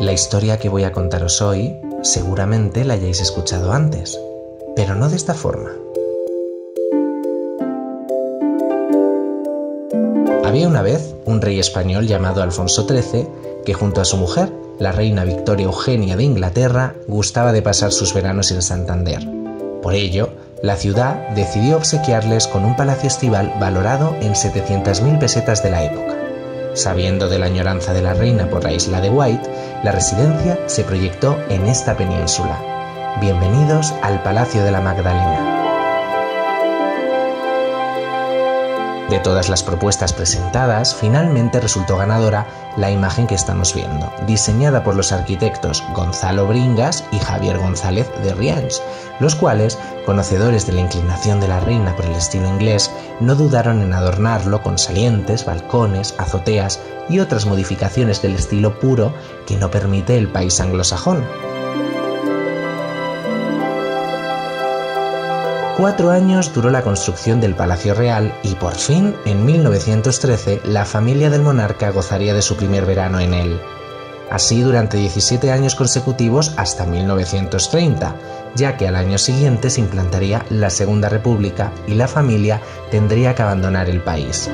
La historia que voy a contaros hoy seguramente la hayáis escuchado antes, pero no de esta forma. Había una vez un rey español llamado Alfonso XIII que junto a su mujer, la reina Victoria Eugenia de Inglaterra, gustaba de pasar sus veranos en Santander. Por ello, la ciudad decidió obsequiarles con un palacio estival valorado en 700.000 pesetas de la época. Sabiendo de la añoranza de la reina por la isla de Wight, la residencia se proyectó en esta península. Bienvenidos al Palacio de la Magdalena. De todas las propuestas presentadas, finalmente resultó ganadora la imagen que estamos viendo, diseñada por los arquitectos Gonzalo Bringas y Javier González de Rianx, los cuales, conocedores de la inclinación de la reina por el estilo inglés, no dudaron en adornarlo con salientes, balcones, azoteas y otras modificaciones del estilo puro que no permite el país anglosajón. 4 años duró la construcción del Palacio Real y por fin, en 1913, la familia del monarca gozaría de su primer verano en él. Así durante 17 años consecutivos hasta 1930, ya que al año siguiente se implantaría la Segunda República y la familia tendría que abandonar el país.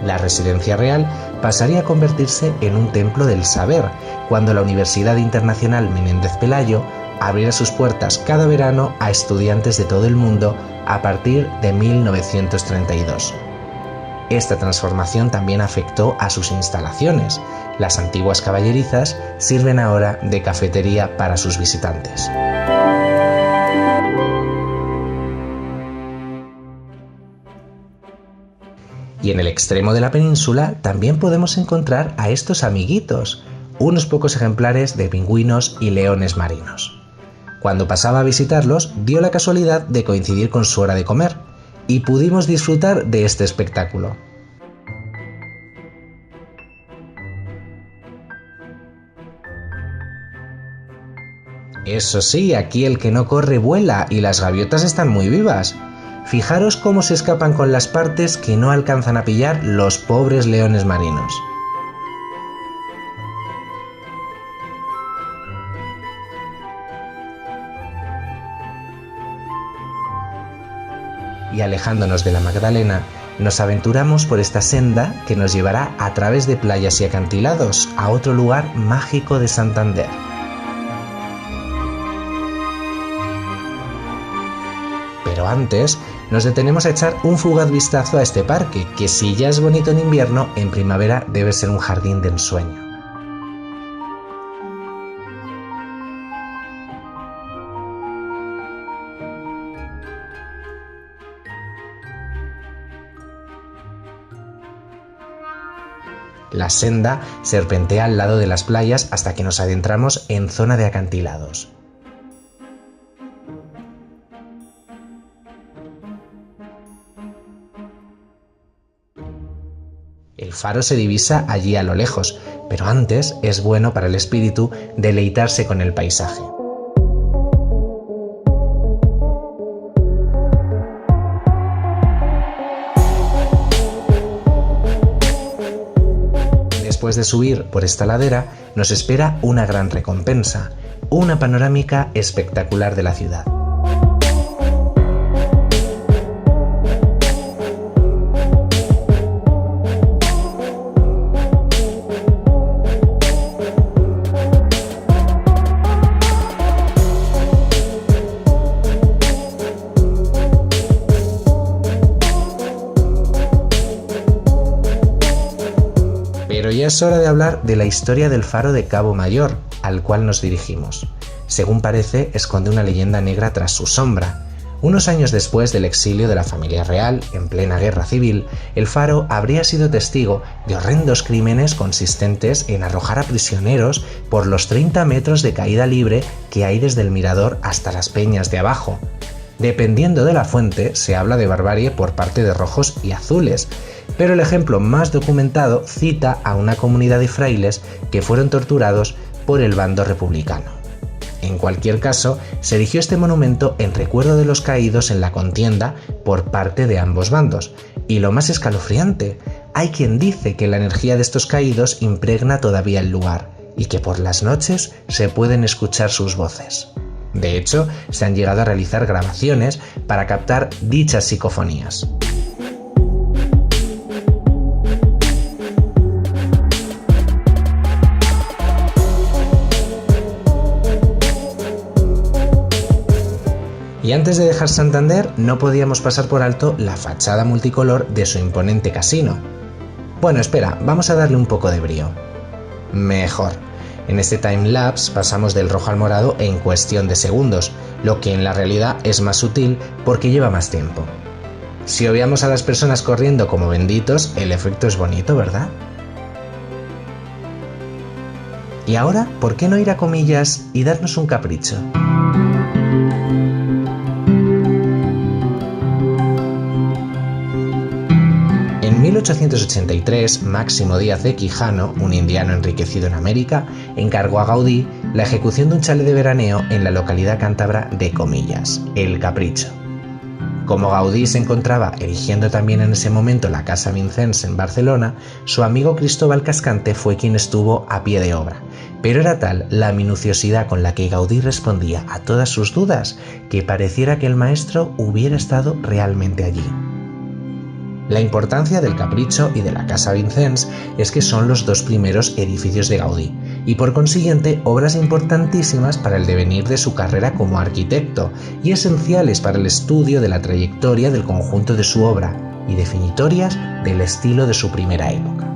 La residencia real pasaría a convertirse en un templo del saber, cuando la Universidad Internacional Menéndez Pelayo abriera sus puertas cada verano a estudiantes de todo el mundo a partir de 1932. Esta transformación también afectó a sus instalaciones. Las antiguas caballerizas sirven ahora de cafetería para sus visitantes. Y en el extremo de la península también podemos encontrar a estos amiguitos, unos pocos ejemplares de pingüinos y leones marinos. Cuando pasaba a visitarlos, dio la casualidad de coincidir con su hora de comer, y pudimos disfrutar de este espectáculo. Eso sí, aquí el que no corre vuela y las gaviotas están muy vivas. Fijaros cómo se escapan con las partes que no alcanzan a pillar los pobres leones marinos. Y alejándonos de la Magdalena, nos aventuramos por esta senda que nos llevará a través de playas y acantilados a otro lugar mágico de Santander. Pero antes, nos detenemos a echar un fugaz vistazo a este parque, que si ya es bonito en invierno, en primavera debe ser un jardín de ensueño. La senda serpentea al lado de las playas hasta que nos adentramos en zona de acantilados. El faro se divisa allí a lo lejos, pero antes es bueno para el espíritu deleitarse con el paisaje. Después de subir por esta ladera, nos espera una gran recompensa, una panorámica espectacular de la ciudad. Pero ya es hora de hablar de la historia del faro de Cabo Mayor, al cual nos dirigimos. Según parece, esconde una leyenda negra tras su sombra. Unos años después del exilio de la familia real, en plena guerra civil, el faro habría sido testigo de horrendos crímenes consistentes en arrojar a prisioneros por los 30 metros de caída libre que hay desde el mirador hasta las peñas de abajo. Dependiendo de la fuente, se habla de barbarie por parte de rojos y azules, pero el ejemplo más documentado cita a una comunidad de frailes que fueron torturados por el bando republicano. En cualquier caso, se erigió este monumento en recuerdo de los caídos en la contienda por parte de ambos bandos. Y lo más escalofriante, hay quien dice que la energía de estos caídos impregna todavía el lugar y que por las noches se pueden escuchar sus voces. De hecho, se han llegado a realizar grabaciones para captar dichas psicofonías. Y antes de dejar Santander, no podíamos pasar por alto la fachada multicolor de su imponente casino. Bueno, espera, vamos a darle un poco de brío. Mejor. En este timelapse pasamos del rojo al morado en cuestión de segundos, lo que en la realidad es más sutil porque lleva más tiempo. Si obviamos a las personas corriendo como benditos, el efecto es bonito, ¿verdad? Y ahora, ¿por qué no ir a comillas y darnos un capricho? En 1883, Máximo Díaz de Quijano, un indiano enriquecido en América, encargó a Gaudí la ejecución de un chalet de veraneo en la localidad cántabra de Comillas, El Capricho. Como Gaudí se encontraba erigiendo también en ese momento la Casa Vincennes en Barcelona, su amigo Cristóbal Cascante fue quien estuvo a pie de obra, pero era tal la minuciosidad con la que Gaudí respondía a todas sus dudas que pareciera que el maestro hubiera estado realmente allí. La importancia del Capricho y de la Casa Vincennes es que son los dos primeros edificios de Gaudí y por consiguiente obras importantísimas para el devenir de su carrera como arquitecto y esenciales para el estudio de la trayectoria del conjunto de su obra y definitorias del estilo de su primera época.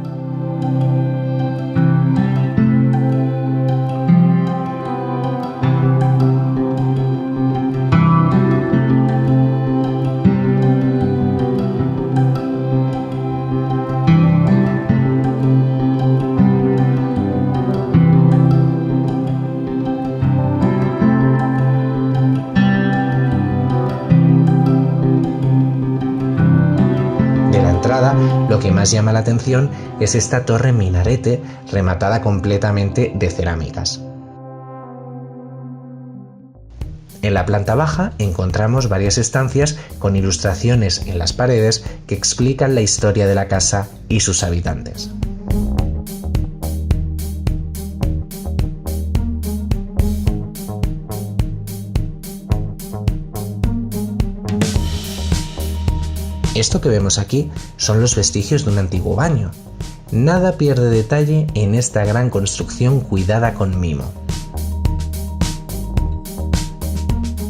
Lo que más llama la atención es esta torre minarete rematada completamente de cerámicas. En la planta baja encontramos varias estancias con ilustraciones en las paredes que explican la historia de la casa y sus habitantes. Esto que vemos aquí son los vestigios de un antiguo baño. Nada pierde detalle en esta gran construcción cuidada con mimo.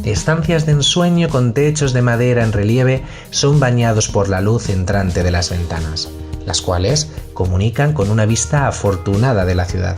Estancias de ensueño con techos de madera en relieve son bañados por la luz entrante de las ventanas, las cuales comunican con una vista afortunada de la ciudad.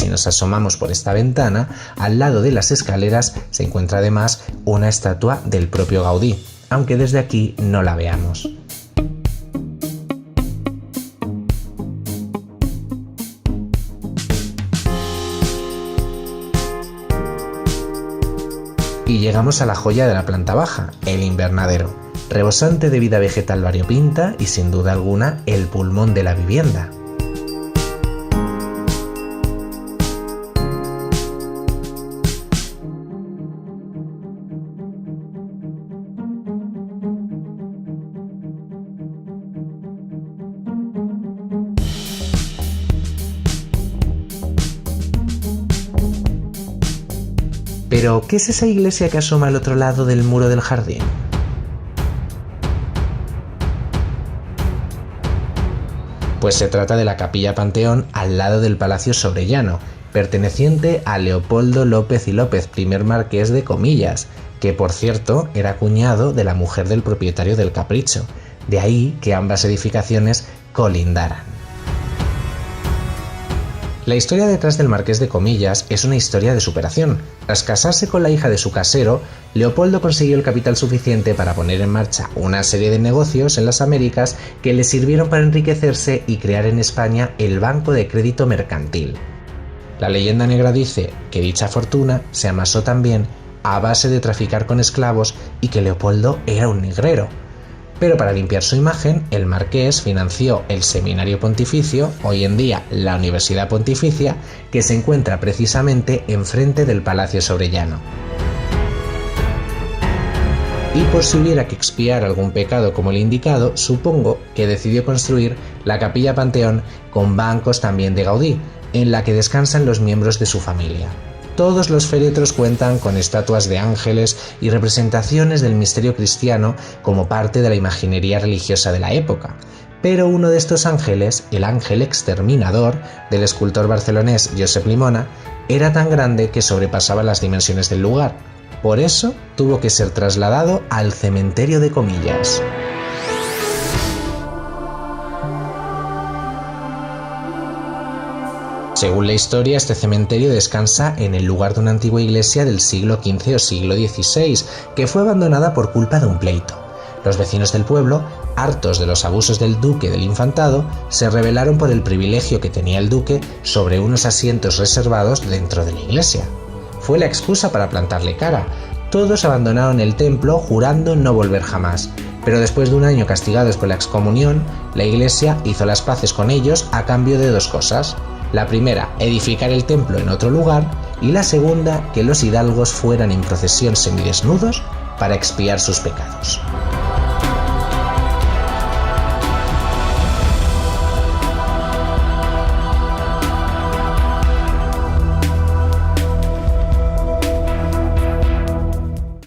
Si nos asomamos por esta ventana, al lado de las escaleras se encuentra además una estatua del propio Gaudí, aunque desde aquí no la veamos. Y llegamos a la joya de la planta baja, el invernadero, rebosante de vida vegetal variopinta y sin duda alguna el pulmón de la vivienda. Pero, ¿qué es esa iglesia que asoma al otro lado del muro del jardín? Pues se trata de la Capilla Panteón al lado del Palacio Sobrellano, perteneciente a Leopoldo López y López, primer marqués de Comillas, que por cierto era cuñado de la mujer del propietario del Capricho, de ahí que ambas edificaciones colindaran. La historia detrás del marqués de Comillas es una historia de superación. Tras casarse con la hija de su casero, Leopoldo consiguió el capital suficiente para poner en marcha una serie de negocios en las Américas que le sirvieron para enriquecerse y crear en España el Banco de Crédito Mercantil. La leyenda negra dice que dicha fortuna se amasó también a base de traficar con esclavos y que Leopoldo era un negrero. Pero para limpiar su imagen, el marqués financió el Seminario Pontificio, hoy en día la Universidad Pontificia, que se encuentra precisamente enfrente del Palacio Sobrellano. Y por si hubiera que expiar algún pecado como el indicado, supongo que decidió construir la Capilla Panteón con bancos también de Gaudí, en la que descansan los miembros de su familia. Todos los féretros cuentan con estatuas de ángeles y representaciones del misterio cristiano como parte de la imaginería religiosa de la época. Pero uno de estos ángeles, el ángel exterminador del escultor barcelonés Josep Llimona, era tan grande que sobrepasaba las dimensiones del lugar. Por eso tuvo que ser trasladado al cementerio de Comillas. Según la historia, este cementerio descansa en el lugar de una antigua iglesia del siglo XV o siglo XVI, que fue abandonada por culpa de un pleito. Los vecinos del pueblo, hartos de los abusos del duque del infantado, se rebelaron por el privilegio que tenía el duque sobre unos asientos reservados dentro de la iglesia. Fue la excusa para plantarle cara. Todos abandonaron el templo jurando no volver jamás, pero después de un año castigados por la excomunión, la iglesia hizo las paces con ellos a cambio de dos cosas. La primera, edificar el templo en otro lugar, y la segunda, que los hidalgos fueran en procesión semidesnudos para expiar sus pecados.